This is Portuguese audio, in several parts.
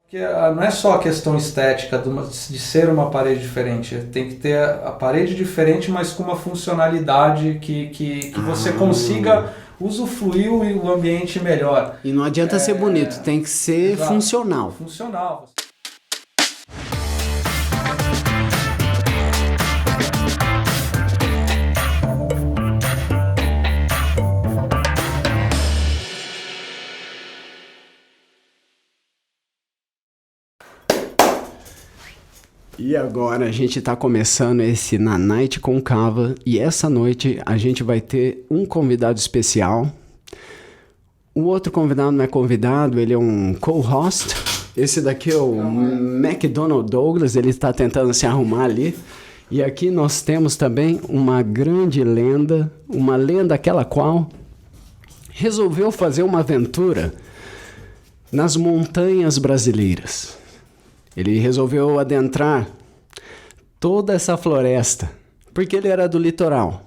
Que não é só a questão estética de ser uma parede diferente, tem que ter a parede diferente, mas com uma funcionalidade que você consiga usufruir o ambiente melhor. E não adianta ser bonito, tem que ser Exato. funcional. Funcional. E agora a gente está começando esse Na Night com Cava e essa noite a gente vai ter um convidado especial. O outro convidado não é convidado, ele é um co-host. Esse daqui é o McDonald Douglas, ele está tentando se arrumar ali. E aqui nós temos também uma grande lenda, uma lenda aquela qual resolveu fazer uma aventura nas montanhas brasileiras. Ele resolveu adentrar toda essa floresta, porque ele era do litoral.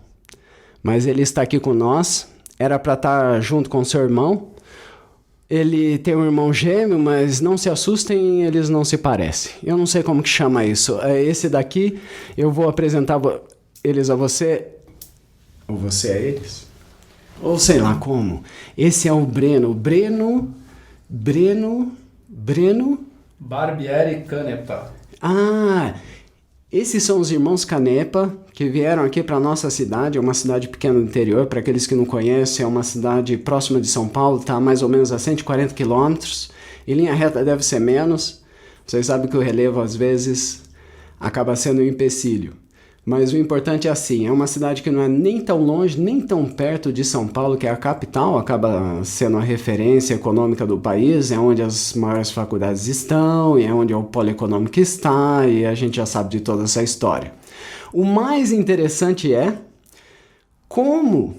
Mas ele está aqui com nós, era para estar junto com seu irmão. Ele tem um irmão gêmeo, mas não se assustem, eles não se parecem. Eu não sei como que chama isso. Esse daqui, eu vou apresentar eles a você, ou você a eles, ou sei lá como. Esse é o Breno. Breno... Barbieri Canepa. Ah, esses são os irmãos Canepa que vieram aqui para nossa cidade, é uma cidade pequena do interior, para aqueles que não conhecem, é uma cidade próxima de São Paulo, está mais ou menos a 140 quilômetros, em linha reta deve ser menos, vocês sabem que o relevo às vezes acaba sendo um empecilho. Mas o importante é assim, é uma cidade que não é nem tão longe, nem tão perto de São Paulo, que é a capital, acaba sendo a referência econômica do país, é onde as maiores faculdades estão, e é onde o polo econômico está, e a gente já sabe de toda essa história. O mais interessante é como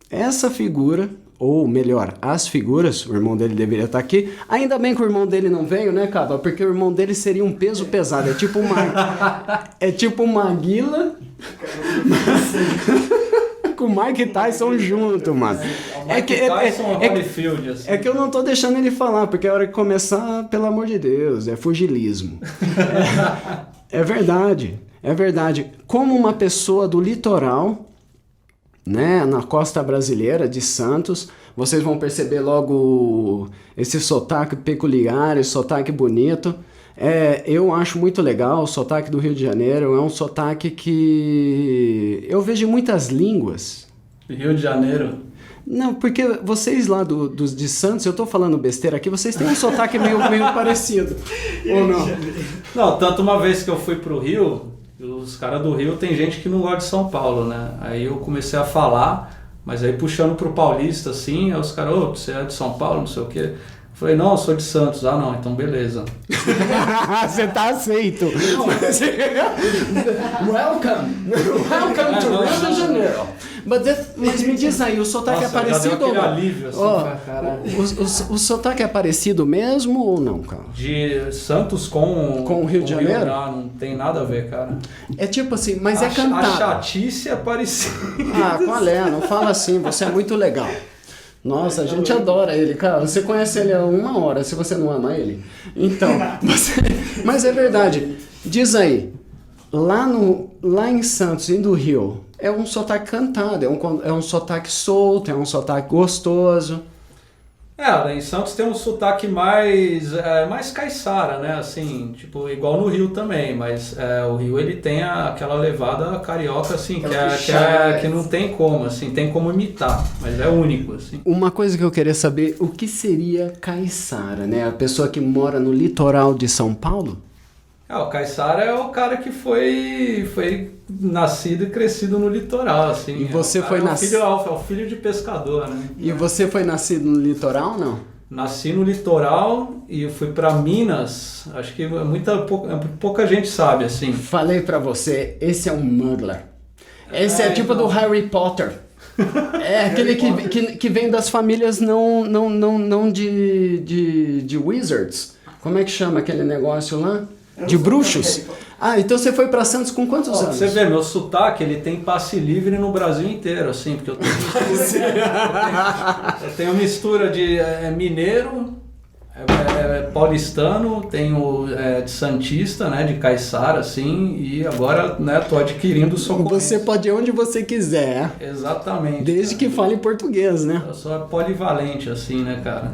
essa figura, ou melhor, as figuras, o irmão dele deveria estar aqui, ainda bem que o irmão dele não veio, né, Cava? Porque o irmão dele seria um peso pesado, é tipo uma maguila com o Mike Tyson junto, mano. É que eu não tô deixando ele falar, porque a hora que começar, pelo amor de Deus, é fugilismo. É verdade. Como uma pessoa do litoral, né, na costa brasileira de Santos, vocês vão perceber logo esse sotaque peculiar, esse sotaque bonito. Eu acho muito legal o sotaque do Rio de Janeiro, é um sotaque que eu vejo em muitas línguas. Rio de Janeiro? Não, porque vocês lá dos de Santos, eu tô falando besteira aqui, vocês têm um sotaque meio parecido, ou não? Não, tanto uma vez que eu fui pro Rio, os caras do Rio tem gente que não gosta de São Paulo, né? Aí eu comecei a falar, mas aí puxando pro paulista, assim, aí os caras, você é de São Paulo, não sei o quê. Eu falei, não, eu sou de Santos. Ah, não, então beleza. Você tá aceito. Welcome to Rio de Janeiro. Mas me diz aí, o sotaque é parecido ou não? Alívio, assim, o sotaque é parecido mesmo ou não, cara? De Santos com o Rio de Janeiro? Não tem nada a ver, cara. É tipo assim, mas é cantado. A chatice é parecida. Ah, qual é? Não fala assim, você é muito legal. Nossa, a gente adora ele, cara. Você conhece ele há 1 hora, se você não ama ele. Então, mas é verdade. Diz aí, lá em Santos e do Rio, é um sotaque cantado, é um sotaque solto, é um sotaque gostoso. Em Santos tem um sotaque mais caiçara, né? Assim, tipo, igual no Rio também, mas o Rio ele tem aquela levada carioca, assim, que não tem como, assim, tem como imitar, mas é único, assim. Uma coisa que eu queria saber, o que seria caiçara, né? A pessoa que mora no litoral de São Paulo? O caiçara é o cara que foi nascido e crescido no litoral, assim. E você foi nascido... É o filho de pescador, né? E você foi nascido no litoral, não? Nasci no litoral e fui para Minas. Acho que pouca gente sabe, assim. Falei para você, esse é um Mugler. Esse é tipo do Harry Potter. É aquele que vem das famílias não de wizards. Como é que chama aquele negócio lá? De bruxos? Ah, então você foi pra Santos com quantos anos? Você vê, meu sotaque, ele tem passe livre no Brasil inteiro, assim, porque eu tenho mistura de mineiro, É paulistano, tenho de santista, né, de Caiçara, assim, e agora, né, tô adquirindo socorrência. Você pode ir onde você quiser. Exatamente. Desde que fale português, né? Eu sou polivalente, assim, né, cara?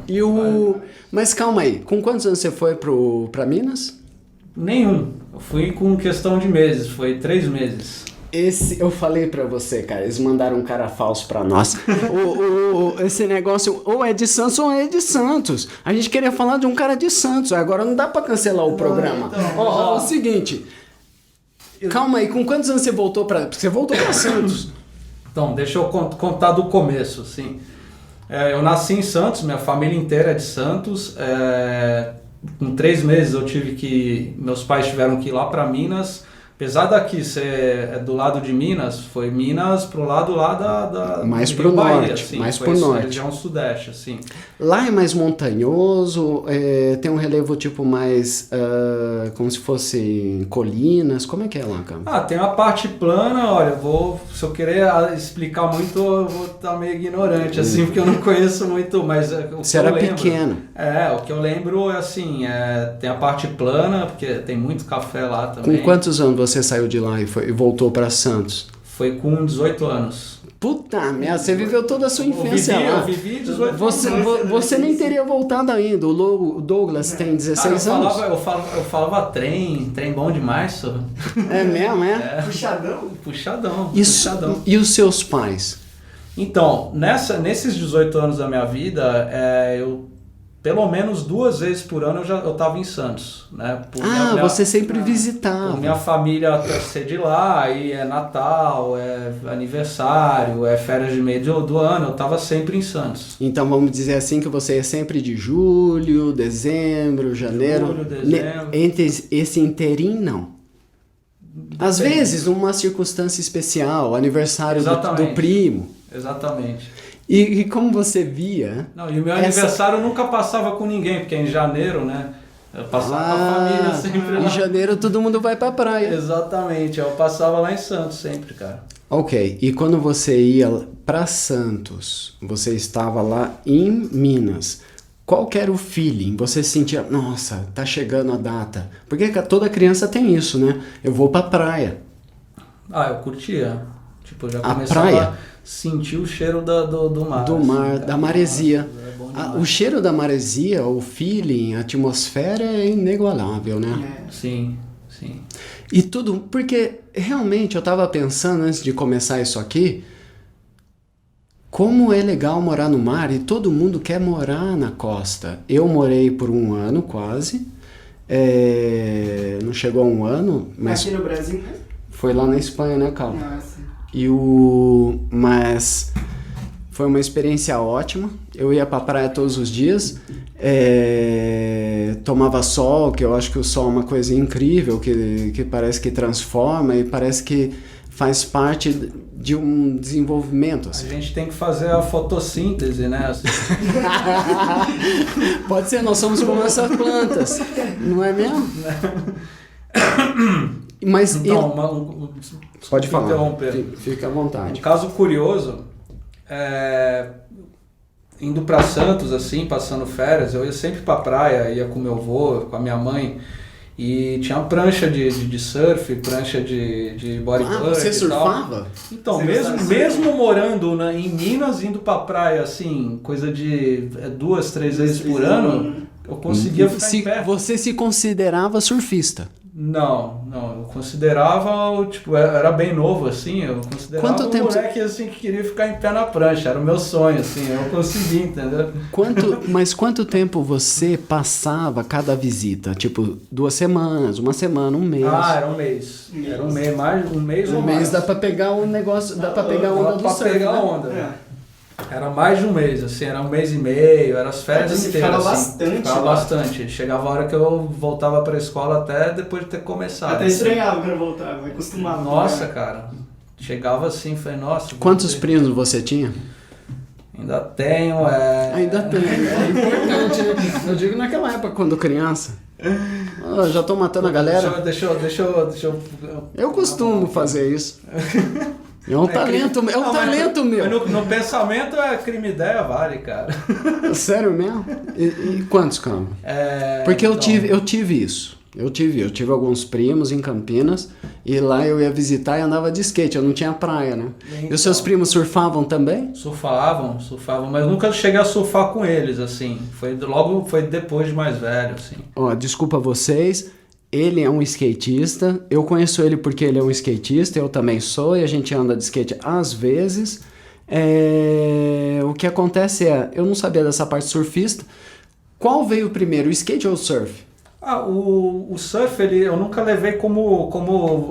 Mas calma aí, com quantos anos você foi pra Minas? Nenhum. Eu fui com questão de meses, foi 3 meses. Eu falei pra você, cara, eles mandaram um cara falso pra nós. Esse negócio ou é de Santos ou é de Santos. A gente queria falar de um cara de Santos, agora não dá pra cancelar o programa. Ó, o seguinte, calma aí, com quantos anos você voltou pra... Porque você voltou pra Santos. Então, deixa eu contar do começo, assim. Eu nasci em Santos, minha família inteira é de Santos. Com 3 meses meus pais tiveram que ir lá pra Minas. Apesar daqui ser do lado de Minas, foi Minas pro lado lá da mais pro Bahia, norte, assim, mais pro norte. Região sudeste, assim. Lá é mais montanhoso, tem um relevo tipo mais como se fosse colinas. Como é que é lá, cara? Tem a parte plana, olha, se eu querer explicar muito, eu vou estar meio ignorante, assim, porque eu não conheço muito, mas você era pequeno. O que eu lembro é assim, tem a parte plana, porque tem muito café lá também. Com quantos anos você saiu de lá e voltou para Santos? Foi com 18 anos. Puta merda, você viveu toda a sua infância lá. Eu vivi 18 anos. Você nem teria voltado ainda. O Douglas tem 16 anos. Eu falava trem bom demais, só. É mesmo, é? Puxadão. E os seus pais? Então, nesses 18 anos da minha vida, eu pelo menos 2 vezes por ano eu estava em Santos, né? Você sempre visitava. Minha família ser de lá, aí é Natal, é aniversário, é férias de meio do ano, eu estava sempre em Santos. Então vamos dizer assim que você é sempre de julho, dezembro, janeiro. Julho, dezembro. Entre esse inteirinho, não. Às vezes, uma circunstância especial, aniversário do primo. Exatamente. E como você via... Não, e o meu aniversário nunca passava com ninguém, porque é em janeiro, né? Eu passava com a família sempre lá. Em janeiro todo mundo vai pra praia. Exatamente, eu passava lá em Santos sempre, cara. Ok, e quando você ia pra Santos, você estava lá em Minas, qual que era o feeling? Você sentia, nossa, tá chegando a data. Porque toda criança tem isso, né? Eu vou pra praia. Eu curtia. Tipo, eu já a começava praia? A sentir o cheiro do mar. Do mar, assim, da maresia. Nossa, o cheiro da maresia, o feeling, a atmosfera é inigualável, né? Sim. E tudo, porque realmente eu tava pensando antes de começar isso aqui, como é legal morar no mar e todo mundo quer morar na costa. Eu morei por 1 ano quase, não chegou a 1 ano, mas... Aqui no Brasil, né? Foi lá na Espanha, né, Cal? Nossa. Mas foi uma experiência ótima. Eu ia pra praia todos os dias, tomava sol, que eu acho que o sol é uma coisa incrível, que parece que transforma e parece que faz parte de um desenvolvimento. Assim. A gente tem que fazer a fotossíntese, né? Pode ser, nós somos como essas plantas, não é mesmo? Mas então, pode falar, interromper. Fica à vontade. Um caso curioso, indo para Santos, assim, passando férias, eu ia sempre pra praia, ia com meu avô, com a minha mãe, e tinha prancha de surf, prancha de bodyboard. Você surfava? Então, mesmo morando em Minas, indo pra praia, assim, coisa de 2, 3 vezes por ano, eu conseguia ficar em pé. Você se considerava surfista? Não, eu considerava, tipo, era bem novo, assim, eu considerava um moleque, assim, que queria ficar em pé na prancha, era o meu sonho, assim, eu consegui, entendeu? Mas quanto tempo você passava cada visita? Tipo, 2 semanas, 1 semana, 1 mês? Era um mês, mais um mês ou mais. Um mês dá pra pegar um negócio, dá pra pegar a onda do surf, pegar a onda, né? Era mais de 1 mês, assim, era 1 mês e meio, era as férias inteiras. Ficava bastante. Chegava a hora que eu voltava pra escola até depois de ter começado. Até estranhava quando eu voltava, me acostumava. Nossa, cara. Chegava assim, falei, nossa... Quantos primos você tinha? Ainda tenho, Ainda tem, é importante, né? Eu digo naquela época, quando criança. Já tô matando a galera. Deixa eu... Eu costumo fazer isso. É um talento, é um Não, talento meu. Mas no pensamento é crime ideia, vale, cara. Sério mesmo? E quantos, cara? Porque eu tive isso. Eu tive alguns primos em Campinas e lá eu ia visitar e andava de skate, eu não tinha praia, né? Então, E os seus primos surfavam também? Surfavam, mas nunca cheguei a surfar com eles, assim. Foi depois de mais velho, assim. Ó, desculpa vocês, ele é um skatista, eu conheço ele porque ele é um skatista, eu também sou e a gente anda de skate às vezes. O que acontece eu não sabia dessa parte surfista. Qual veio primeiro, o skate ou o surf? O surf, eu nunca levei como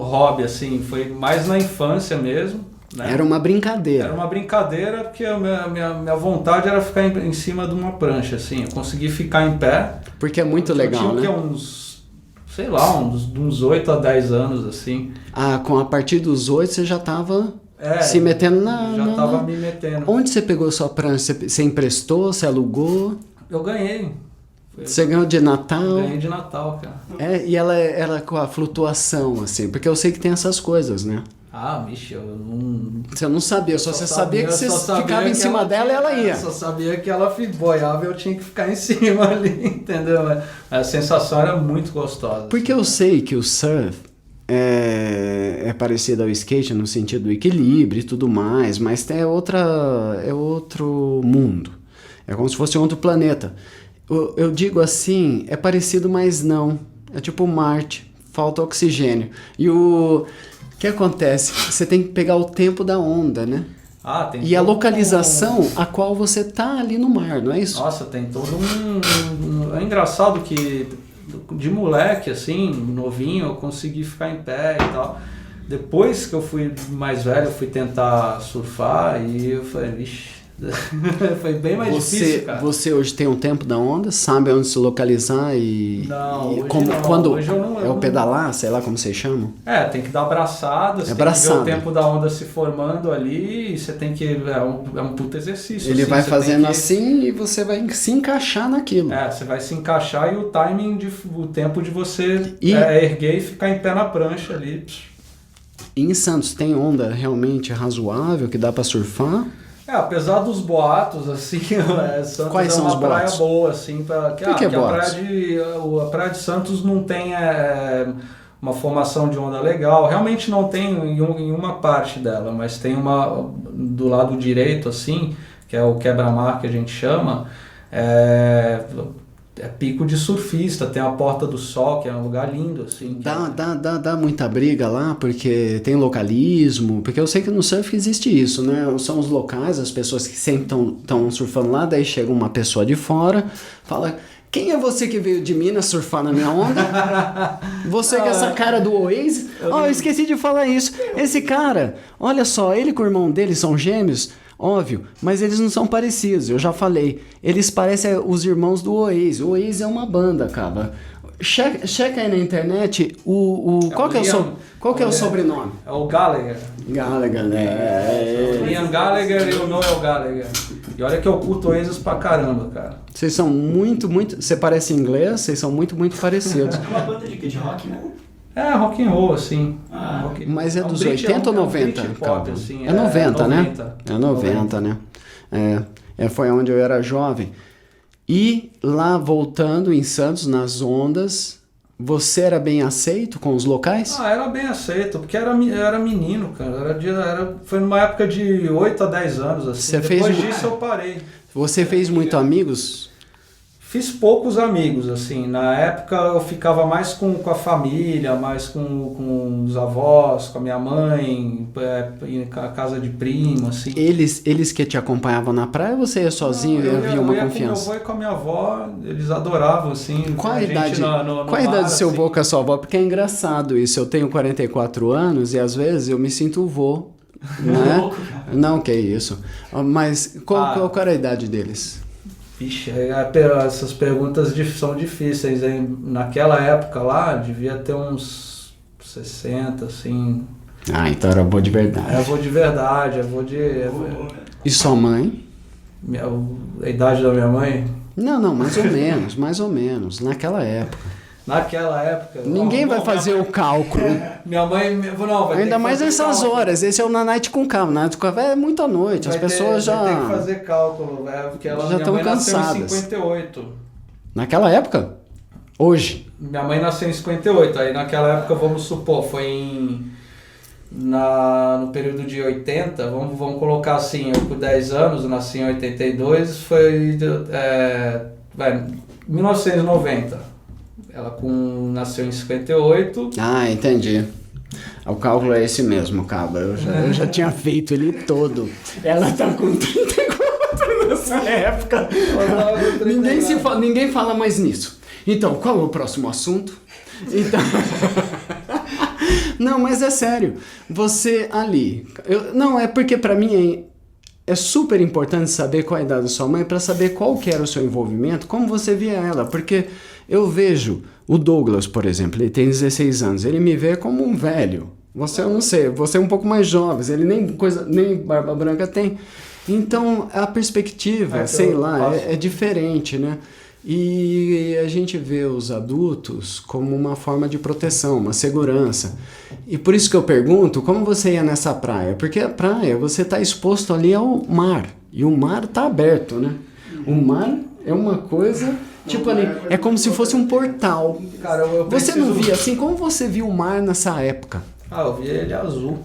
hobby, assim, foi mais na infância mesmo. Né? Era uma brincadeira. Era uma brincadeira porque a minha vontade era ficar em cima de uma prancha, assim, eu consegui ficar em pé. Porque é muito legal, né? Eu tinha uns 8 a 10 anos, assim. Ah, a partir dos 8 você já estava se metendo Já estava me metendo. Onde você pegou sua prancha? Você emprestou, você alugou? Eu ganhei. Você ganhou de Natal? Ganhei de Natal, cara. E ela com a flutuação, assim, porque eu sei que tem essas coisas, né? Ah, bicho, eu não... Você não sabia, você sabia que você ficava em cima dela e ela ia. Eu só sabia que ela boiava e eu tinha que ficar em cima ali, entendeu? A sensação era muito gostosa. Porque eu sei que o surf é parecido ao skate no sentido do equilíbrio e tudo mais, mas é outro mundo. É como se fosse outro planeta. Eu digo assim, é parecido, mas não. É tipo Marte, falta oxigênio. E o que acontece? Você tem que pegar o tempo da onda, né? Tem e a localização a qual você tá ali no mar, não é isso? Nossa, tem todo É engraçado que de moleque, assim, novinho, eu consegui ficar em pé e tal. Depois que eu fui mais velho, eu fui tentar surfar e eu falei, vixe... Foi bem mais difícil, cara. Você hoje tem um tempo da onda, sabe onde se localizar quando hoje eu não, é o pedalar, sei lá como vocês chamam? Tem que dar abraçada, você tem que ver o tempo da onda se formando ali, e você tem que... É um puto exercício. Ele assim, vai fazendo assim e você vai se encaixar naquilo. Você vai se encaixar e o timing, o tempo de você erguer e ficar em pé na prancha ali. E em Santos tem onda realmente razoável que dá pra surfar? Apesar dos boatos, assim, Santos Quais são uma os praia boatos? boa, assim, que é boatos? A praia de Santos não tem uma formação de onda legal, realmente não tem em uma parte dela, mas tem uma do lado direito, assim, que é o quebra-mar que a gente chama, é pico de surfista, tem a Porta do Sol, que é um lugar lindo, assim. Dá muita briga lá, porque tem localismo, porque eu sei que no surf existe isso, né? São os locais, as pessoas que sempre estão surfando lá, daí chega uma pessoa de fora, fala... Quem é você que veio de Minas surfar na minha onda? Você com essa cara do Oasis? Eu esqueci de falar isso. Esse cara, olha só, ele com o irmão dele são gêmeos... Óbvio, mas eles não são parecidos, eu já falei. Eles parecem os irmãos do Oasis. O Oasis é uma banda, cara. Checa aí na internet qual que é o sobrenome? É o Gallagher. Gallagher, né? Liam Gallagher e o Noel Gallagher. E olha que eu curto Oasis pra caramba, cara. Vocês são muito... Você parece inglês, vocês são muito parecidos. É uma banda de rock, né? Rock and roll, assim. Mas é dos 80 ou 90? Pop, assim, é 90, né? É 90, né? Foi onde eu era jovem. E lá, voltando em Santos, nas ondas, você era bem aceito com os locais? Era bem aceito, porque era menino, cara. Foi numa época de 8 a 10 anos, assim. Depois disso eu parei. Você fez muito amigos? Fiz poucos amigos, assim. Na época eu ficava mais com a família, mais com os avós, com a minha mãe, em casa de primo, assim. Eles que te acompanhavam na praia ou você ia sozinho e havia uma confiança? Com meu avô e com a minha avó, eles adoravam, assim. Qual a idade do seu avô com a sua avó? Porque é engraçado isso. Eu tenho 44 anos e às vezes eu me sinto vô, né? Não, que isso. Mas qual era a idade deles? Vixe, essas perguntas são difíceis, hein? Naquela época lá, devia ter uns 60, assim. Então era avô de verdade. Avô de verdade, E sua mãe? A idade da minha mãe? Não, mais ou menos, naquela época. Naquela época... Ninguém vai fazer o cálculo. Minha mãe... Não, vai ter Ainda que mais fazer nessas cálculo. horas. Esse é o Na Night com Cava. Na Night com Cava é muita noite. As pessoas já... Vai ter que fazer cálculo, porque já minha estão mãe nasceu cansadas. em 58. Naquela época? Hoje? Minha mãe nasceu em 58, aí naquela época, vamos supor, foi no período de 80, vamos colocar assim, eu com 10 anos, nasci em 82, foi 1990. Ela nasceu em 58. Ah, entendi. O cálculo é esse mesmo, Cava. Eu já tinha feito ele todo. Ela tá com 34 nessa época. Ninguém fala mais nisso. Então, qual é o próximo assunto? Então... Não, mas é sério. Você ali... Não, é porque pra mim é super importante saber qual a idade da sua mãe para saber qual que era o seu envolvimento, como você via ela. Porque eu vejo o Douglas, por exemplo, ele tem 16 anos. Ele me vê como um velho. Você, eu não sei, você é um pouco mais jovem. Ele nem barba branca tem. Então, a perspectiva, sei lá, é diferente, né? E a gente vê os adultos como uma forma de proteção, uma segurança. E por isso que eu pergunto, como você ia nessa praia? Porque a praia, você está exposto ali ao mar. E o mar está aberto, né? O mar é uma coisa, tipo ali, é como se fosse um portal. Cara, Você não via assim? Como você viu o mar nessa época? Ah, eu via ele azul.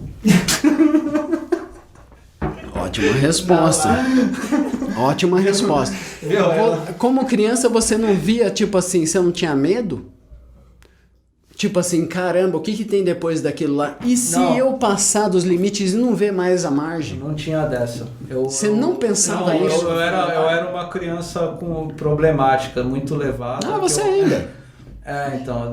Ótima resposta. Ótima resposta. Como criança, você não via, tipo assim, você não tinha medo? Tipo assim, caramba, o que tem depois daquilo lá? E se eu passar dos limites e não ver mais a margem? Não tinha dessa. Você não pensava isso? Eu era uma criança com problemática, muito levada. Ah, você ainda. Então...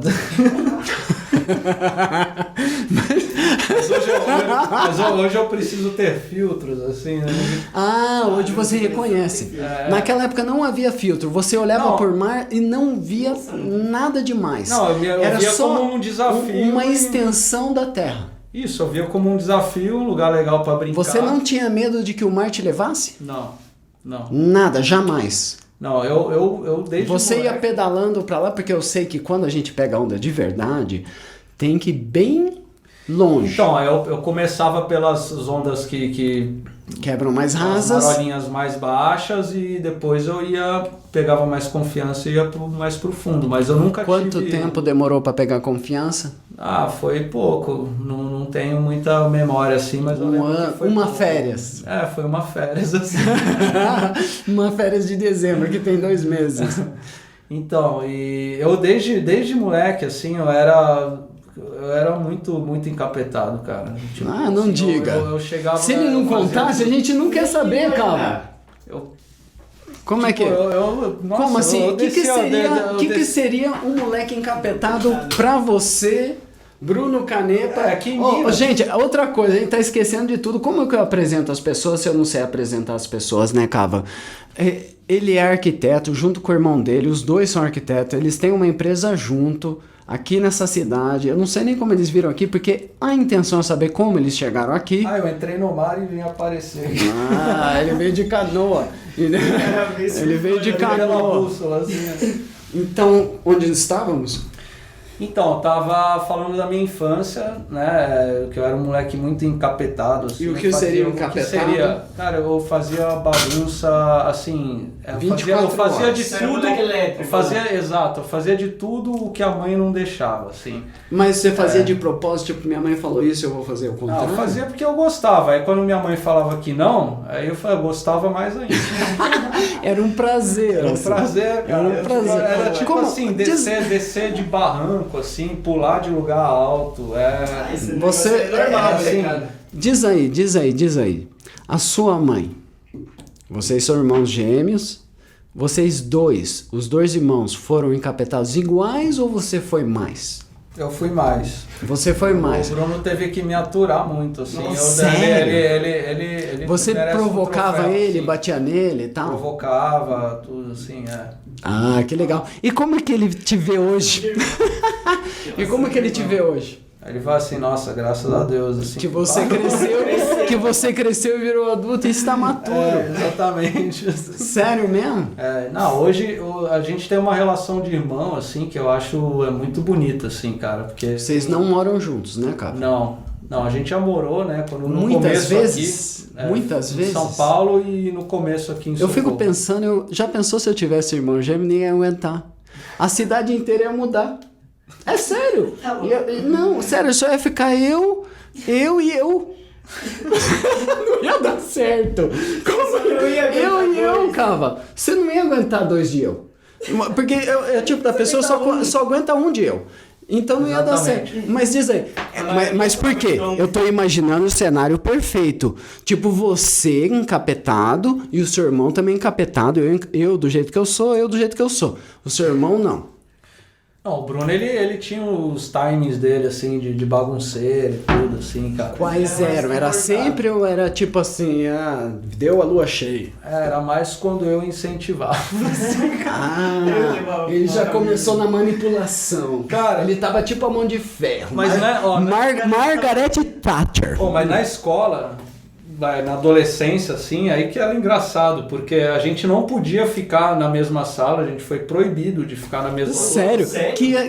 mas hoje eu preciso ter filtros, assim, né? Ah, hoje você reconhece. Naquela época não havia filtro. Você olhava por mar e não via nada demais. Não, eu via só como um desafio. Uma extensão da terra. Isso, eu via como um desafio, um lugar legal para brincar. Você não tinha medo de que o mar te levasse? Não. Nada, jamais. Não, eu desde Você moleque... ia pedalando pra lá, porque eu sei que quando a gente pega onda de verdade, tem que ir bem longe. Então, eu começava pelas ondas que quebram mais rasas. As marolinhas mais baixas e depois eu pegava mais confiança e ia mais pro fundo, mas eu nunca Quanto tempo demorou pra pegar confiança? Ah, foi pouco, não tenho muita memória assim, mas eu lembro que foi uma pouco. Férias. Foi uma férias assim. Uma férias de dezembro, que tem 2 meses. Então, e eu desde moleque, assim, eu era muito encapetado, cara. Tipo, não assim, diga. Eu chegava... Se ele não contasse, a gente não quer saber, cara. Como é que é? Como assim? O que seria um moleque encapetado pra você, Bruno Canepa? Gente, outra coisa, a gente tá esquecendo de tudo. Como é que eu apresento as pessoas se eu não sei apresentar as pessoas, né, Cava? Ele é arquiteto, junto com o irmão dele, os dois são arquitetos, eles têm uma empresa junto, aqui nessa cidade. Eu não sei nem como eles viram aqui, porque a intenção é saber como eles chegaram aqui. Eu entrei no mar e vim aparecer. Ele veio de canoa. Ele veio de canoa. Então, onde estávamos? Então, eu tava falando da minha infância, né, que eu era um moleque muito encapetado. Assim, e o que seria um encapetado? Cara, eu fazia bagunça, assim... Eu fazia de tudo... Eu fazia de tudo o que a mãe não deixava, assim. Mas você fazia de propósito, tipo, minha mãe falou isso, eu vou fazer o contrário? Não, eu fazia porque eu gostava. Aí quando minha mãe falava que não, aí eu gostava mais ainda. Era um prazer. Era um prazer, cara. Era um prazer. Era tipo assim, descer de barranco, assim, pular de lugar alto. Você... assim, Diz aí. A sua mãe, vocês são irmãos gêmeos, os dois irmãos foram encapetados iguais ou você foi mais? Eu fui mais. Você foi mais. O Bruno teve que me aturar muito, assim. Sério? Ele você provocava ele, assim, batia nele e tal? Provocava, tudo assim, Ah, que legal. E como é que ele te vê hoje? E como é que ele te vê hoje? Aí ele fala assim, nossa, graças a Deus. Assim, Que você cresceu e virou adulto e está maturo. Exatamente. Sério mesmo? Não, hoje a gente tem uma relação de irmão, assim, que eu acho muito bonita, assim, cara. Porque Vocês não moram juntos, né, cara? Não, a gente já morou, né? Quando, no Muitas começo vezes? aqui, Muitas em vezes? São Paulo e no começo aqui em São Eu fico Paulo. pensando, já pensou se eu tivesse irmão gêmeo, ninguém ia aguentar. A cidade inteira ia mudar. É sério. Não, sério, só ia ficar eu e eu. Não ia dar certo. Eu e eu, Cava. Você não ia aguentar 2 de eu. Porque é o tipo da pessoa só aguenta 1 de eu. Então não ia dar certo. Mas diz aí, mas por quê? Eu tô imaginando o cenário perfeito. Tipo, você encapetado e o seu irmão também encapetado. Eu do jeito que eu sou, eu do jeito que eu sou. O seu irmão não. Não, o Bruno, ele tinha os timings dele, assim, de bagunceiro e tudo, assim, cara. Quais eram? Era sempre ou era tipo assim, deu a lua cheia? Era mais quando eu incentivava. Ele já começou na manipulação. Cara, ele tava tipo a mão de ferro. Mas né, ó, Margaret Thatcher. mas na escola, na adolescência, assim, aí que era engraçado, porque a gente não podia ficar na mesma sala, a gente foi proibido de ficar na mesma sala. Sério?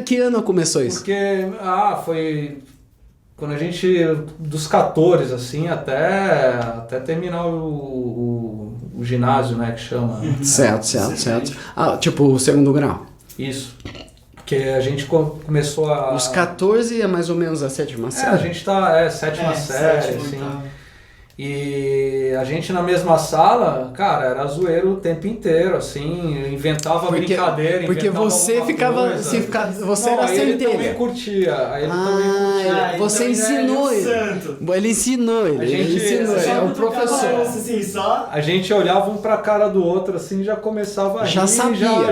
Que ano começou isso? Porque, foi quando a gente, dos 14, assim, até terminar o ginásio, né, que chama. Certo. Tipo o 2º grau. Isso. Porque a gente começou a... Os 14 é mais ou menos a 7ª série? a gente tá, 7ª série, assim. E a gente na mesma sala, cara, era zoeiro o tempo inteiro, assim, inventava brincadeira, porque você ficava, você era aí ele centelha. também curtia, Você ensinou ele. Ele ensinou ele. É o professor. A gente olhava um pra cara do outro, assim, já começava a rir,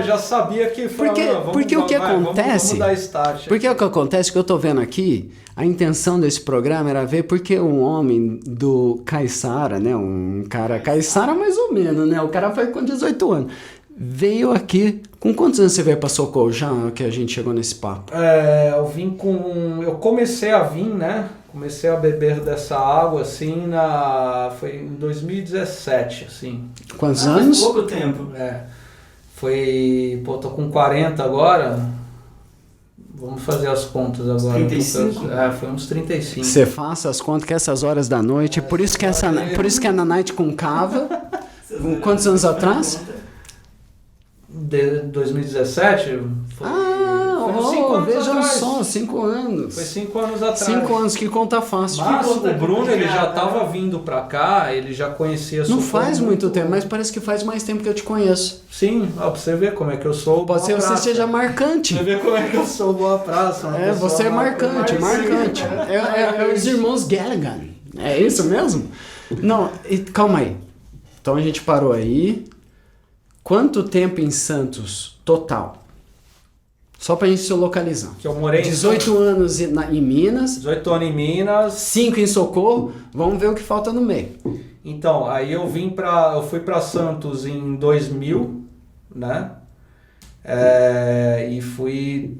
já sabia que porque o que acontece? Vamos dar start. Porque o que acontece que eu tô vendo aqui, a intenção desse programa era ver porque um homem do Caiçara, né, um cara Caiçara mais ou menos, né, o cara foi com 18 anos, veio aqui, com quantos anos você veio pra Socorro já que a gente chegou nesse papo? Eu comecei a vir, né, comecei a beber dessa água, assim, foi em 2017, assim. Quantos anos? Faz pouco tempo. Tô com 40 agora. Vamos fazer as contas agora. 35? Foi uns 35. Você faça as contas que essas horas da noite, por isso que é na Night com Cava. Quantos anos atrás? 2017? Foi 5 anos vejam atrás. só, 5 anos. Foi 5 anos atrás. 5 anos, que conta fácil. Mas o Bruno, ele já estava vindo pra cá, ele já conhecia Não faz muito tempo, mas parece que faz mais tempo que eu te conheço. Sim, pra você ver como é que eu sou. Pode ser que você seja marcante. Você vê como é que eu sou boa praça. Você é marcante. É os irmãos Gallagher. É isso mesmo? Não, calma aí. Então a gente parou aí. Quanto tempo em Santos, total? Só pra gente se localizar. Que eu morei 18 anos em Minas. 18 anos em Minas. 5 em Socorro. Vamos ver o que falta no meio. Então, aí eu fui pra Santos em 2000, né? E fui...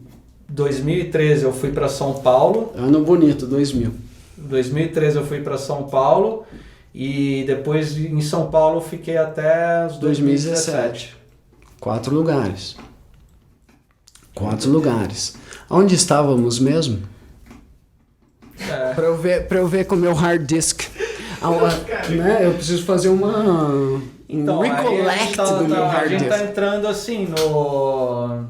2013 eu fui pra São Paulo. Ano bonito, 2000. 2013 eu fui pra São Paulo. E depois em São Paulo eu fiquei até 2017. 4 lugares. 4 lugares. Onde estávamos mesmo? Pra eu ver com o meu hard disk. Né? Eu preciso fazer um recollect do meu hard disk. A gente tá entrando assim no...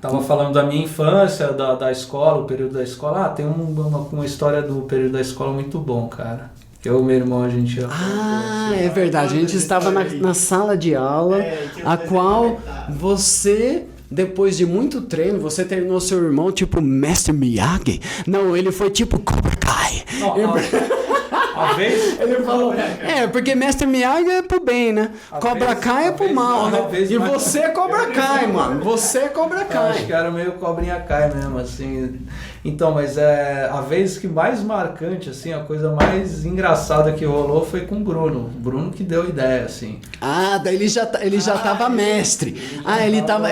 Tava falando da minha infância, da escola, o período da escola. Tem uma história do período da escola muito bom, cara. Eu e meu irmão, a gente... é verdade. A gente estava na sala de aula, a qual você... Depois de muito treino, você terminou seu irmão tipo Mestre Miyagi? Não, ele foi tipo Cobra Kai. Uma vez... Ele falou... porque Mestre Miyagi é pro bem, né? Cobra Kai é pro mal, né? E você é Cobra Kai, mano. Você é Cobra Kai. Acho que era meio Cobrinha Kai mesmo, assim. Então, mas a vez que mais marcante, assim, a coisa mais engraçada que rolou foi com o Bruno. O Bruno que deu ideia, assim. Ah, daí ele já tava mestre.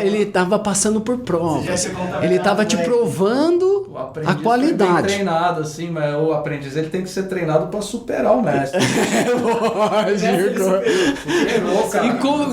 Ele tava passando por provas. Ele tava te provando O aprendiz a qualidade. foi bem treinado, assim, mas o aprendiz ele tem que ser treinado para superar o mestre. Lógico. Superou, cara.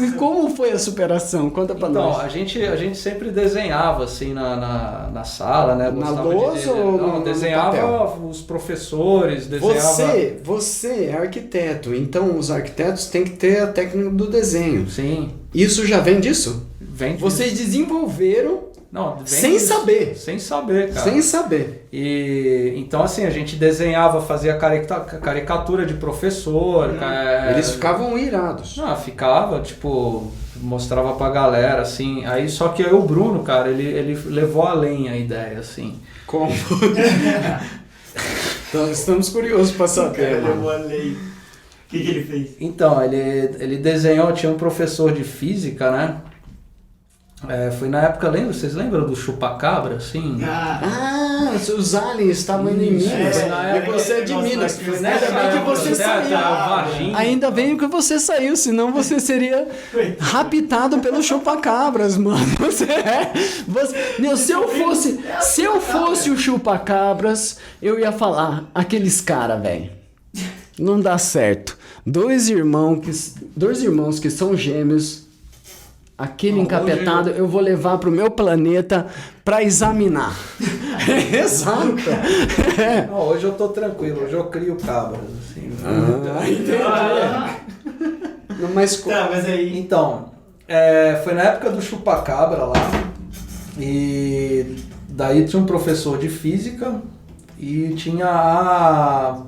E como foi a superação? Conta pra Então, nós. a gente sempre desenhava assim na sala, né? Na Gostava lousa ou não, no desenhava papel? os professores, desenhava... Você é arquiteto, então os arquitetos têm que ter a técnica do desenho. Sim, Isso já vem disso? vem disso. Vocês desenvolveram Não, vem sem disso. saber. Sem saber, cara. Sem saber. E então assim, a gente desenhava, fazia caricatura de professor. Eles ficavam irados. Não, ficava, tipo, mostrava pra galera, assim. Aí só que aí o Bruno, cara, ele levou além a ideia, assim. Como? Então, estamos curiosos pra saber. Eu olhei. O que ele fez? Então, ele desenhou, tinha um professor de física, né? Foi na época, vocês lembram do chupacabra, assim? Ah, os aliens estavam indo em Minas. E você é de Minas. Ainda bem que você saiu. Ainda bem que você saiu, senão você seria raptado pelos chupacabras, mano. Meu, se eu fosse o chupacabras, eu ia falar, aqueles caras, velho, não dá certo. Dois irmãos que são gêmeos. Aquele encapetado eu vou levar pro meu planeta pra examinar. Exato. Não, hoje eu tô tranquilo, hoje eu crio cabras, assim. Não, mas Tá, mas aí... Então, foi na época do chupacabra lá, e daí tinha um professor de física e tinha a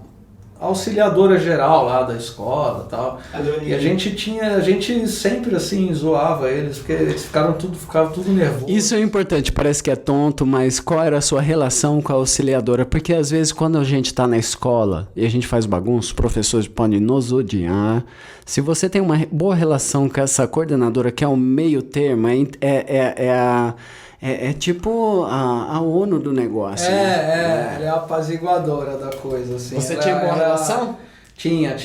auxiliadora geral lá da escola e tal. E a gente sempre assim zoava eles, porque eles ficaram tudo nervoso. isso é importante, parece que é tonto, mas qual era a sua relação com a auxiliadora? Porque às vezes quando a gente tá na escola e a gente faz bagunça, os professores podem nos odiar. Se você tem uma boa relação com essa coordenadora, que é o meio termo, é tipo a ONU do negócio. Ela é a apaziguadora da coisa, assim. Você tinha boa relação? Tinha.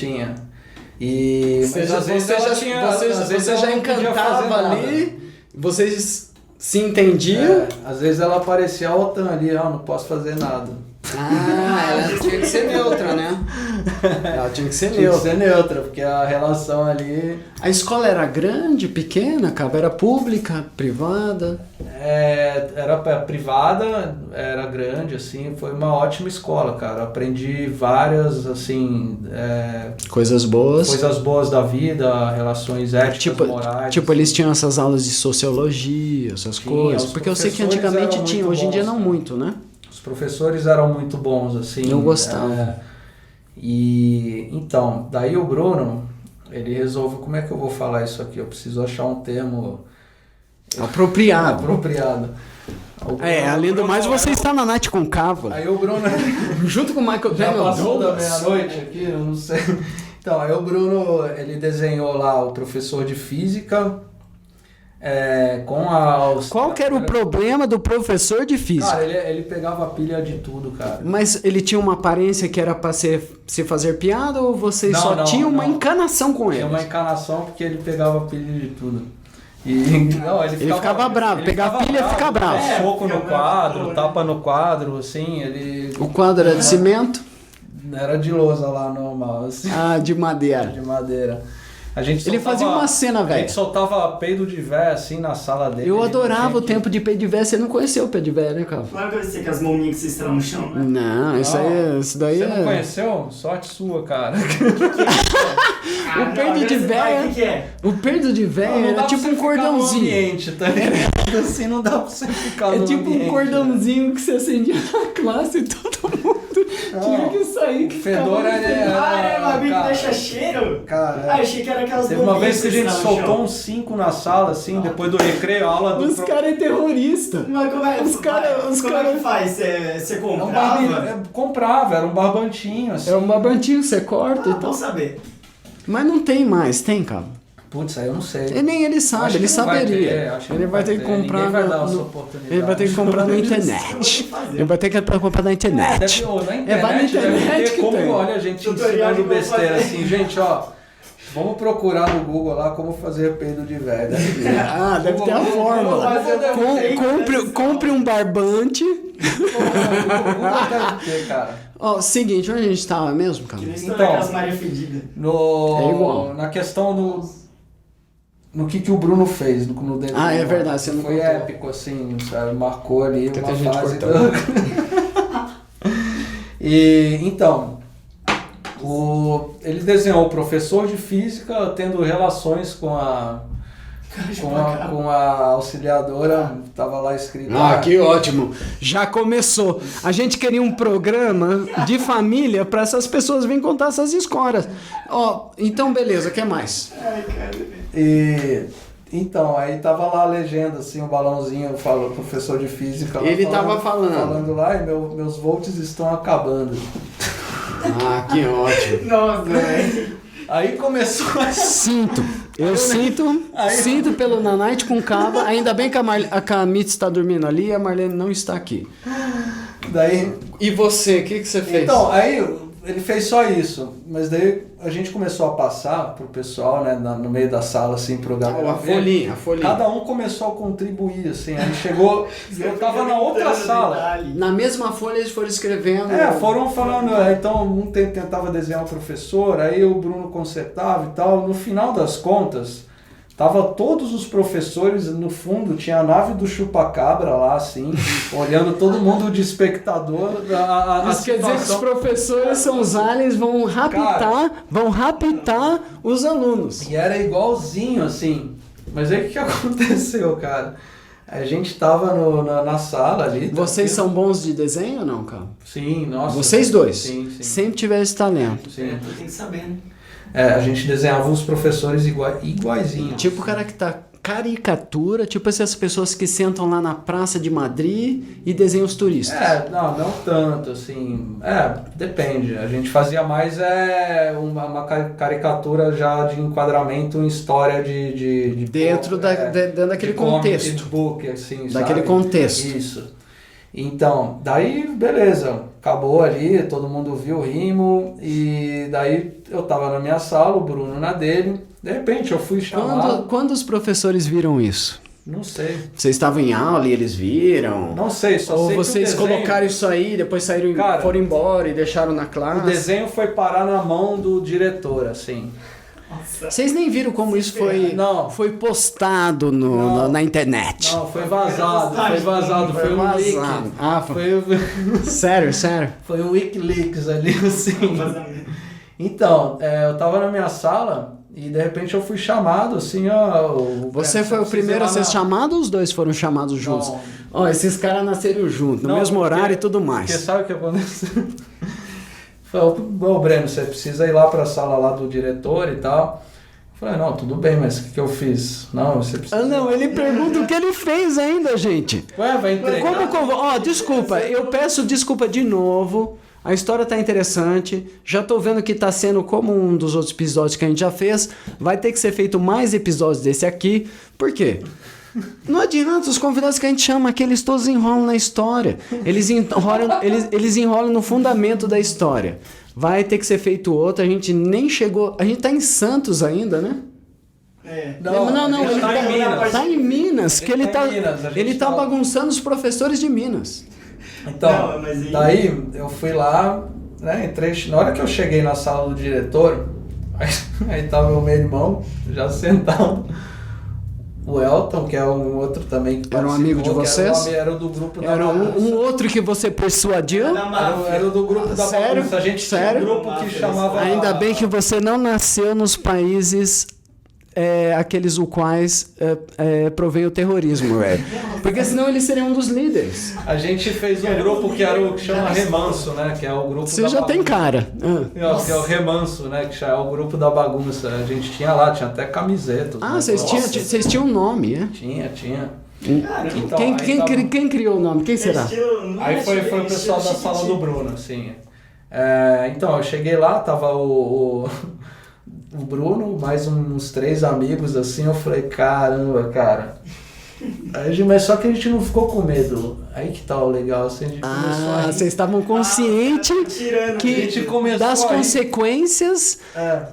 Mas às vezes você já encantava ali, vocês se entendiam. Às vezes ela aparecia a OTAN ali, não posso fazer nada. Ela tinha que ser neutra, né? Ela tinha que ser Tinha que neutra. ser neutra, porque a relação ali... A escola era grande, pequena, cara? Era pública, privada? Era privada, era grande, assim, foi uma ótima escola, cara. Aprendi várias, assim... Coisas boas. coisas boas da vida, relações éticas, morais. Tipo, eles tinham essas aulas de sociologia, essas coisas. os Porque eu sei que professores antigamente eram tinha, muito hoje em dia bons, não cara. muito, né? Os professores eram muito bons, assim. Eu gostava. E então, daí o Bruno, ele resolve, como é que eu vou falar isso aqui? Eu preciso achar um termo Apropriado. apropriado. Além do mais, você está na Night com Cava. Aí o Bruno Junto com o Michael já Daniel passou da Douglas. meia-noite aqui, eu não sei. Então, aí o Bruno, ele desenhou lá o professor de física com a... Qual que era o problema do professor de física? Cara, ele pegava pilha de tudo, cara. Mas ele tinha uma aparência que era pra se fazer piada ou vocês Não, só não, tinham uma não. encanação com ele? Tinha uma encanação porque ele pegava pilha de tudo. E, não, ele ficava bravo, pegar pilha e ficar bravo. Soco no quadro, tapa no quadro, assim, ele... O quadro era de cimento? Era de lousa lá, normal, assim, De madeira. de madeira. Ele fazia uma cena, A velho. gente soltava peido de véia, assim, na sala dele. Eu Ele adorava tinha o tempo de pé de véia. Você não conheceu o pé de véia, né, cara? Claro que eu sei que as mãozinhas que vocês estão no chão, né? Não, isso daí Você não é... conheceu? Sorte sua, cara. O peido de véia... O que é? O peido de véia Não dá era pra tipo você um ficar no cordãozinho. ambiente, tá ligado? Assim não dá pra você ficar É no tipo ambiente. um cordãozinho que você acendia na classe e todo mundo tinha que sair. O fedor É uma bica que cara, deixa cheiro? cara, Achei que era aquelas teve uma bombinhas vez que a gente vocês estavam no soltou chão. uns 5 na sala, assim, depois do recreio, a aula do... Os caras é terrorista. Mas como é, Os cara- como é que faz? Você É um comprava? comprava, era um barbantinho, assim. É um babantinho, você corta e Bom tal. saber. Mas não tem mais, tem, cara? Putz, aí eu não sei. E nem ele sabe, Acho ele que não vai saberia. ter, acho que Ele não vai ter que ter. comprar Ninguém vai dar essa no, oportunidade. ele vai ter que comprar na internet. Ele vai ter que comprar na internet. Deve, na internet, vai na internet deve ter que como, tem. olha, a gente Tutorial ensinando de como besteira fazer. assim, gente, ó. Vamos procurar no Google lá como fazer peido de velho. Deve ter. Ah, deve ter a fórmula. Compre um barbante. Google deve ter, cara. Ó, seguinte, onde a gente tava mesmo, cara? Que nem Então, então, aquelas Maria Fedida. É igual. Na questão no que o Bruno fez no desenho. Ah, é verdade, você não Foi contou. épico, assim, sabe? Marcou ali Tem uma gente fase. cortando. E então, ele desenhou o professor de física tendo relações com a auxiliadora, tava lá escrito. Ah, que ótimo. Já começou. A gente queria um programa de família para essas pessoas virem contar essas histórias. Ó, então beleza, o que mais? Ai, cara. E então, aí tava lá a legenda, assim, o balãozinho, falou, professor de física. Lá, Ele tava falando. Falando lá, e meus volts estão acabando. Ah, que ótimo. Nossa, velho. Aí começou a... Sinto. Eu sinto pelo Nanite com Cava. Ainda bem que a Camitz está dormindo ali e a Marlene não está aqui. Daí... E você, o que você fez? Então, aí ele fez só isso, mas daí a gente começou a passar pro pessoal, né, no meio da sala, assim, pro galera a ver. folhinha. Cada um começou a contribuir, assim, aí chegou, eu tava na outra sala. Na mesma folha eles foram escrevendo. Foram falando, então um tentava desenhar o professor, aí o Bruno consertava e tal. No final das contas, tava todos os professores, no fundo tinha a nave do chupacabra lá, assim, olhando todo mundo de espectador. Isso quer dizer que os professores são os aliens, vão raptar os alunos. E era igualzinho, assim. Mas aí o que aconteceu, cara? A gente tava na sala ali. Vocês tranquilo. são bons de desenho ou não, cara? Sim, nossa. Vocês dois? Sim. Sempre tiveram esse talento. Sim. Tem que saber, né? A gente desenhava uns professores iguaizinhos. Tipo caricatura, tipo essas pessoas que sentam lá na Praça de Madrid e desenham os turistas. Não tanto, assim. Depende. A gente fazia mais uma caricatura já de enquadramento em história de Dentro daquele de comic contexto. book, assim, Daquele sabe? contexto. Isso. Então, daí, beleza. Acabou ali, todo mundo viu o rimo. E daí eu tava na minha sala, o Bruno na dele. De repente eu fui chamado. Quando os professores viram isso? Não sei. Vocês estavam em aula e eles viram? Não sei, só Ou sei vocês que o desenho, colocaram isso aí, depois saíram, Cara, foram embora e deixaram na o classe? desenho foi parar na mão do diretor, assim. Nossa. Vocês nem viram como isso Não. foi postado Não. na internet? Não, foi vazado, foi um leak. vazado. Ah, Foi sério? foi um Wikileaks ali, assim. Vazamento. Então, eu tava na minha sala e de repente eu fui chamado, assim, ó. Você foi o primeiro a ser chamado ou os dois foram chamados juntos? Não. Ó, esses caras nasceram juntos, no Não, mesmo porque- horário e tudo mais. Porque sabe o que aconteceu? Falei, bom, Breno, você precisa ir lá pra sala lá do diretor e tal. Eu falei, não, tudo bem, mas o que eu fiz? Não, você precisa... Ah, não, ele pergunta o que ele fez ainda, gente. Ué, vai entregar? Ó, desculpa, eu peço desculpa de novo. A história tá interessante. Já tô vendo que tá sendo como um dos outros episódios que a gente já fez. Vai ter que ser feito mais episódios desse aqui. Por quê? Não adianta, os convidados que a gente chama aqui, eles todos enrolam na história. Eles enrolam no fundamento da história. Vai ter que ser feito outro, a gente nem chegou... A gente tá em Santos ainda, né? Não, ele ele tá em Minas. tá em Minas, que ele tá em Minas, a gente ele tá tá- bagunçando os professores de Minas. Então, Não, mas aí- daí eu fui lá, né, entrei, na hora que eu cheguei na sala do diretor, aí tava o meu irmão, já sentado, o Elton, que é um outro também que Era um amigo de participou, que vocês? Era o do grupo da Era bagunça. um outro que você persuadiu? Era o do grupo da Sério? bagunça. A gente Sério? tinha um grupo que chamava... Ainda bem que você não nasceu nos países aqueles os quais provém o terrorismo, velho. Porque senão ele seria um dos líderes. A gente fez um grupo que era o que chama Remanso, né? Que é o grupo Você da já tem bagunça. cara. Que é o Remanso, né? Que já é o grupo da bagunça. A gente tinha lá, tinha até camiseta. Ah, vocês tinham um nome, é? Tinha. Cara, Então, Quem criou o nome? Quem será? Aí foi o pessoal da sala do Bruno, assim. Então, eu cheguei lá, tava o o Bruno, mais uns 3 amigos, assim, eu falei, caramba, cara. Mas só que a gente não ficou com medo. Aí que tá o legal, assim, a gente começou a rir. Vocês estavam conscientes Tirando. A gente começou das a rir. consequências,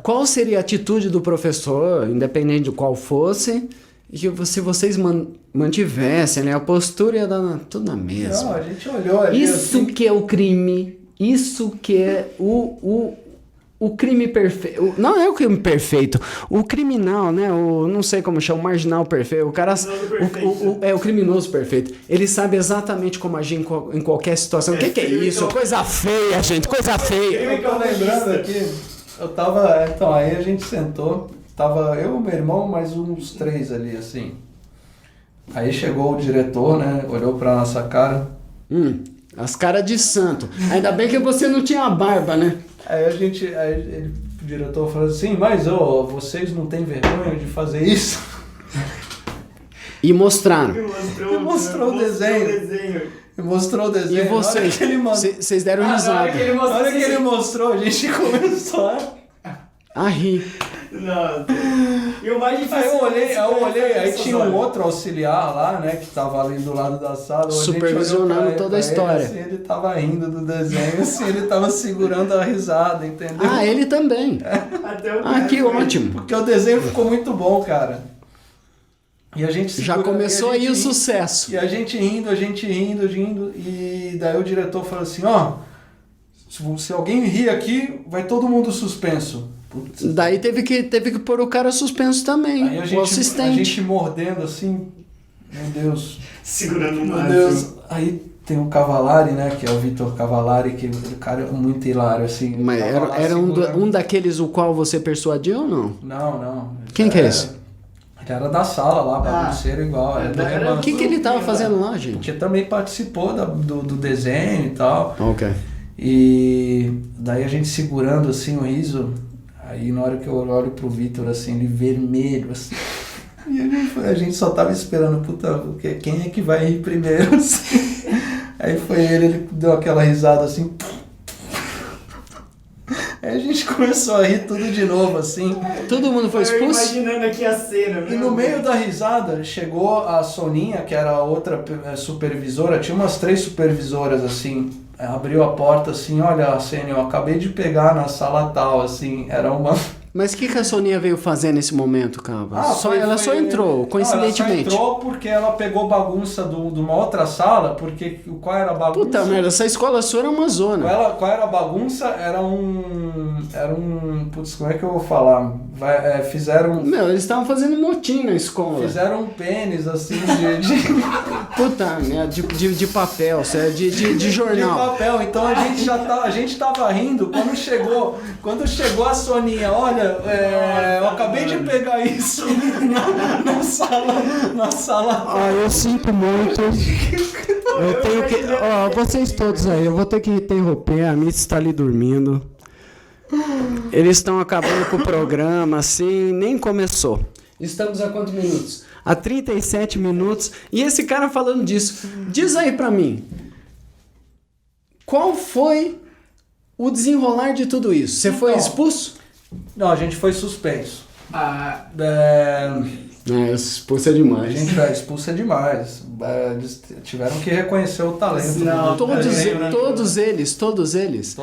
qual seria a atitude do professor, independente de qual fosse, e que se vocês mantivessem, né, a postura ia dar tudo na mesma. Não, a gente olhou ali Isso assim, que é o crime, isso que é o crime perfeito. Não é o crime perfeito. O criminal, né? Não sei como chama, o marginal perfeito. O cara. O criminoso perfeito. Ele sabe exatamente como agir em qualquer situação. O que é isso? Coisa feia, gente. Coisa feia. eu tô lembrando aqui, eu tava. Então, aí a gente sentou. Tava eu, meu irmão, mais uns 3 ali, assim. Aí chegou o diretor, né? Olhou pra nossa cara. As caras de santo. Ainda bem que você não tinha barba, né? Aí o diretor falou assim, mas vocês não têm vergonha de fazer isso? E mostraram. Mostrou o desenho. Mostrou o desenho. E vocês? Vocês deram risada. Na hora que ele mostrou, a gente começou a rir. Não. E o mais difícil. Aí eu olhei, aí tinha um outro auxiliar lá, né, que tava ali do lado da sala. Supervisionando toda a história. Assim, ele tava rindo do desenho, assim, ele tava segurando a risada, entendeu? Ele também. Que ótimo. Porque o desenho ficou muito bom, cara. E a gente já começou aí o sucesso. E a gente rindo, e daí o diretor falou assim, se alguém rir aqui, vai todo mundo suspenso. Putz. Daí teve que pôr o cara suspenso também, aí o assistente. A gente mordendo assim, meu Deus. Segurando o Meu Deus. Aí tem o Cavalari, né, que é o Vitor Cavalari, que o cara é muito hilário, assim. Mas era um daqueles o qual você persuadiu ou não? Não. Quem que é esse? Ele era da sala lá, bagunceiro igual. O que ele tava fazendo lá, gente? Porque também participou do desenho e tal. Ok. E daí a gente segurando assim o riso, aí na hora que eu olho pro Vitor assim, ele vermelho assim. E a gente só tava esperando, quem é que vai rir primeiro? Assim. Aí foi ele deu aquela risada assim. Aí a gente começou a rir tudo de novo, assim. Todo mundo foi expulso? Imaginando aqui a cena. E no meio da risada, chegou a Soninha, que era a outra supervisora, tinha umas 3 supervisoras, assim, abriu a porta, assim, olha, Sênia, eu acabei de pegar na sala tal, assim, era uma... Mas o que a Soninha veio fazer nesse momento, Cava? Ela só entrou, coincidentemente. Ela só entrou porque ela pegou bagunça de uma outra sala, porque qual era a bagunça? Puta merda, essa escola sua era uma zona. Qual era a bagunça? Era um... Putz, como é que eu vou falar? Fizeram... Eles estavam fazendo motim na escola. Fizeram um pênis, assim, Puta merda, de papel, de jornal. De papel, então a gente tava rindo quando chegou a Soninha, olha, eu acabei de pegar isso na sala. Eu sinto muito. Eu tenho que... vocês todos aí, eu vou ter que interromper, a Mitz está ali dormindo. Eles estão acabando com o programa, assim, nem começou. Estamos a quantos minutos? A 37 minutos. E esse cara falando disso. Diz aí pra mim, qual foi o desenrolar de tudo isso? Você foi expulso? Não, a gente foi suspenso. Expulso é demais. A gente expulso é demais. Eles tiveram que reconhecer o talento. Não, todos eles. Todos eles.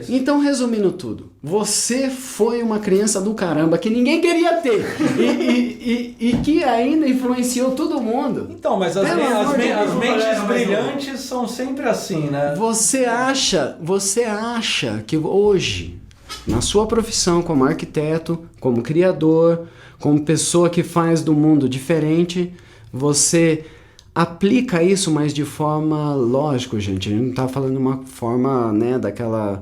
Então, resumindo tudo, você foi uma criança do caramba que ninguém queria ter e que ainda influenciou todo mundo. Então, mas as mentes brilhantes são sempre assim, né? Você acha que hoje, na sua profissão como arquiteto, como criador, como pessoa que faz do mundo diferente, você aplica isso, mas de forma lógica, gente. A gente não tá falando de uma forma, né, daquela...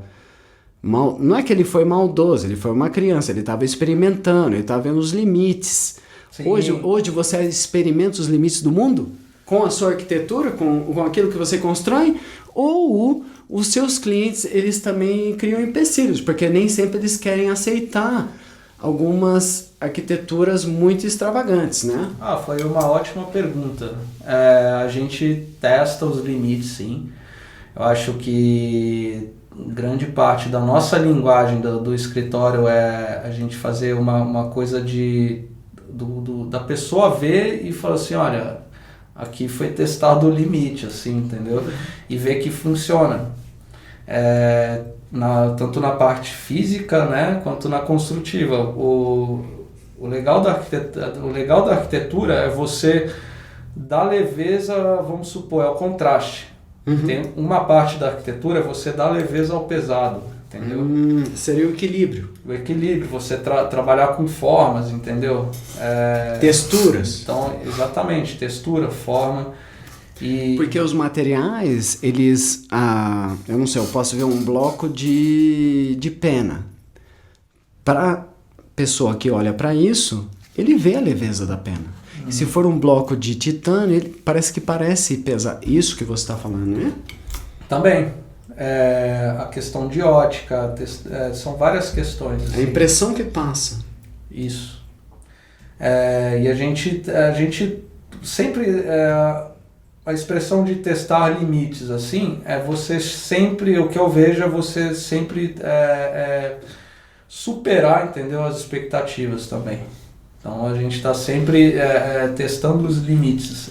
Não é que ele foi maldoso, ele foi uma criança, ele estava experimentando, ele estava vendo os limites. Hoje você experimenta os limites do mundo com a sua arquitetura, com aquilo que você constrói, ou os seus clientes, eles também criam empecilhos, porque nem sempre eles querem aceitar algumas arquiteturas muito extravagantes, né? Foi uma ótima pergunta. A gente testa os limites, sim. Eu acho que grande parte da nossa linguagem do escritório é a gente fazer uma coisa da pessoa ver e falar assim, olha, aqui foi testado o limite, assim, entendeu? E ver que funciona. Tanto na parte física, né, quanto na construtiva. O legal da arquitetura é você dar leveza, vamos supor, é o contraste. Tem uma parte da arquitetura é você dar leveza ao pesado, entendeu? Seria o equilíbrio. O equilíbrio, você trabalhar com formas, entendeu? Texturas. Então, exatamente, textura, forma. Porque os materiais, eles... eu não sei, eu posso ver um bloco de pena. Para pessoa que olha para isso, ele vê a leveza da pena. E se for um bloco de titânio, ele parece pesar. Isso que você está falando, né? Também. A questão de ótica, são várias questões. Assim. A impressão que passa. Isso. E a gente sempre... a expressão de testar limites, assim, você sempre... O que eu vejo é você sempre superar, entendeu? As expectativas também. Então a gente está sempre testando os limites.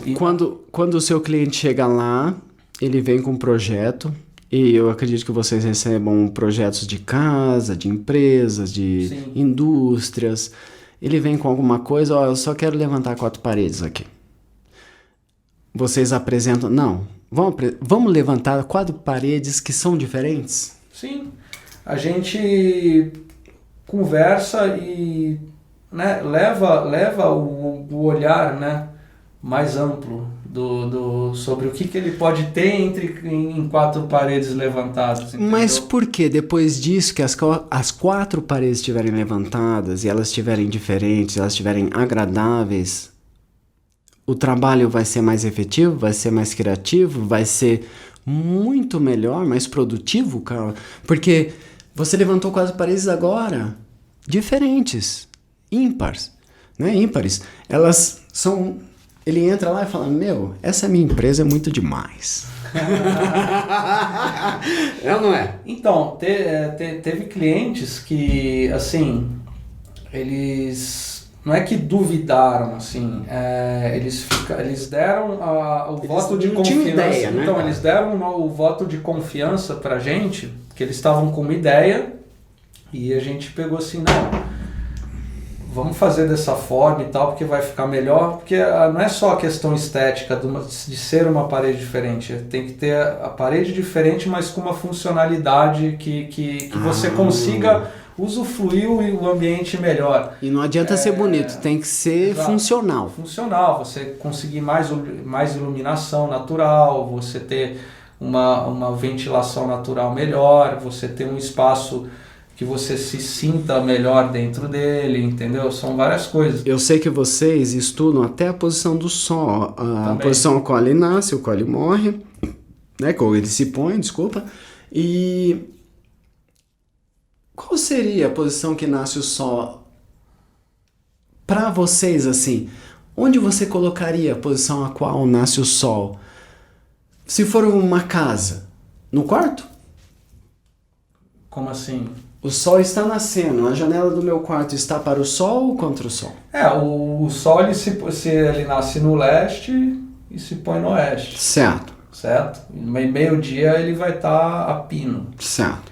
Quando o seu cliente chega lá, ele vem com um projeto, e eu acredito que vocês recebam projetos de casa, de empresas, de Sim. indústrias. Ele vem com alguma coisa, eu só quero levantar 4 paredes aqui. Vocês apresentam, não, vamos levantar 4 paredes que são diferentes? Sim, a gente conversa e... né, leva o olhar, né, mais amplo sobre o que ele pode ter em 4 paredes levantadas. Entendeu? Mas por que depois disso que as 4 paredes estiverem levantadas e elas estiverem diferentes, elas estiverem agradáveis, o trabalho vai ser mais efetivo, vai ser mais criativo, vai ser muito melhor, mais produtivo, cara? Porque você levantou 4 paredes agora diferentes. Ímpares, né? Ímpares, elas são... Ele entra lá e fala, essa minha empresa é muito demais. É ou não é? Então, teve clientes que, assim, eles... Não é que duvidaram, assim, eles deram o voto de confiança. Ideia, né? Então, eles deram o voto de confiança pra gente, que eles estavam com uma ideia, e a gente pegou assim, não... Vamos fazer dessa forma e tal, porque vai ficar melhor. Porque não é só a questão estética de ser uma parede diferente. Tem que ter a parede diferente, mas com uma funcionalidade que você consiga usufruir o ambiente melhor. E não adianta ser bonito, tem que ser funcional. Funcional, você conseguir mais iluminação natural, você ter uma ventilação natural melhor, você ter um espaço... que você se sinta melhor dentro dele, entendeu? São várias coisas. Eu sei que vocês estudam até a posição do sol, a posição a qual ele nasce, o qual ele morre, né? Qual ele se põe, desculpa. E qual seria a posição que nasce o sol para vocês, assim? Onde você colocaria a posição a qual nasce o sol? Se for uma casa, no quarto? Como assim? O sol está nascendo, a janela do meu quarto está para o sol ou contra o sol? O sol ele nasce no leste e se põe no oeste. Certo. Certo? Meio-dia ele vai estar a pino. Certo.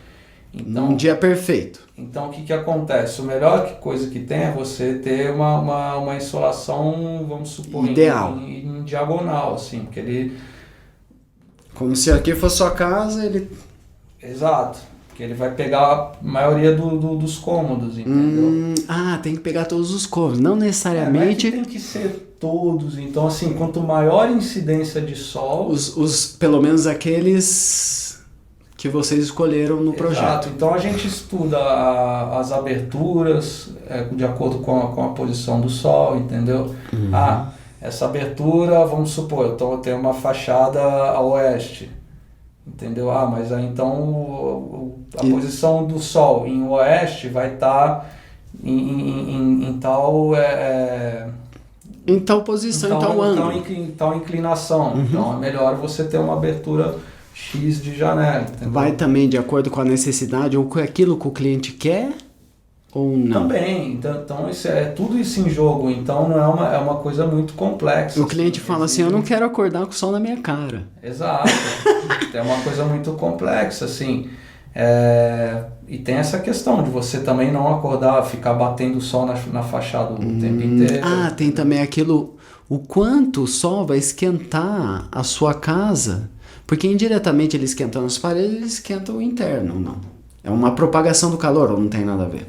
Então, um dia perfeito. Então o que acontece? A melhor coisa que tem é você ter uma insolação, vamos supor, ideal. Em diagonal, assim, porque ele... Como se aqui fosse sua casa, ele... Exato. Porque ele vai pegar a maioria dos cômodos, entendeu? Tem que pegar todos os cômodos. Não necessariamente... Não é que tem que ser todos. Então, assim, quanto maior incidência de sol... Pelo menos aqueles que vocês escolheram no projeto. Exato. Então, a gente estuda as aberturas de acordo com a posição do sol, entendeu? Essa abertura, vamos supor, eu tenho uma fachada a oeste. Entendeu? Mas aí então a posição do sol em oeste vai estar em tal... em tal posição, em tal ângulo. Em tal inclinação. Então é melhor você ter uma abertura X de janela. Entendeu? Vai também de acordo com a necessidade ou com aquilo que o cliente quer ou não? Também, então isso tudo isso em jogo, então não é uma coisa muito complexa. O cliente fala assim, eu não quero acordar com o sol na minha cara. Exato, é uma coisa muito complexa, assim, e tem essa questão de você também não acordar, ficar batendo o sol na fachada o tempo inteiro. Tem também aquilo, o quanto o sol vai esquentar a sua casa, porque indiretamente ele esquentando as paredes, ele esquenta o interno, não? É uma propagação do calor ou não tem nada a ver?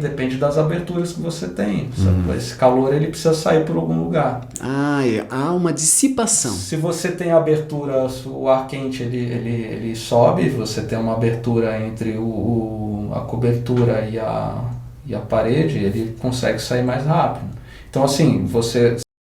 Depende das aberturas que você tem. Esse calor ele precisa sair por algum lugar. Há uma dissipação. Se você tem abertura, o ar quente ele sobe, você tem uma abertura entre a cobertura e a parede, ele consegue sair mais rápido. Então assim, você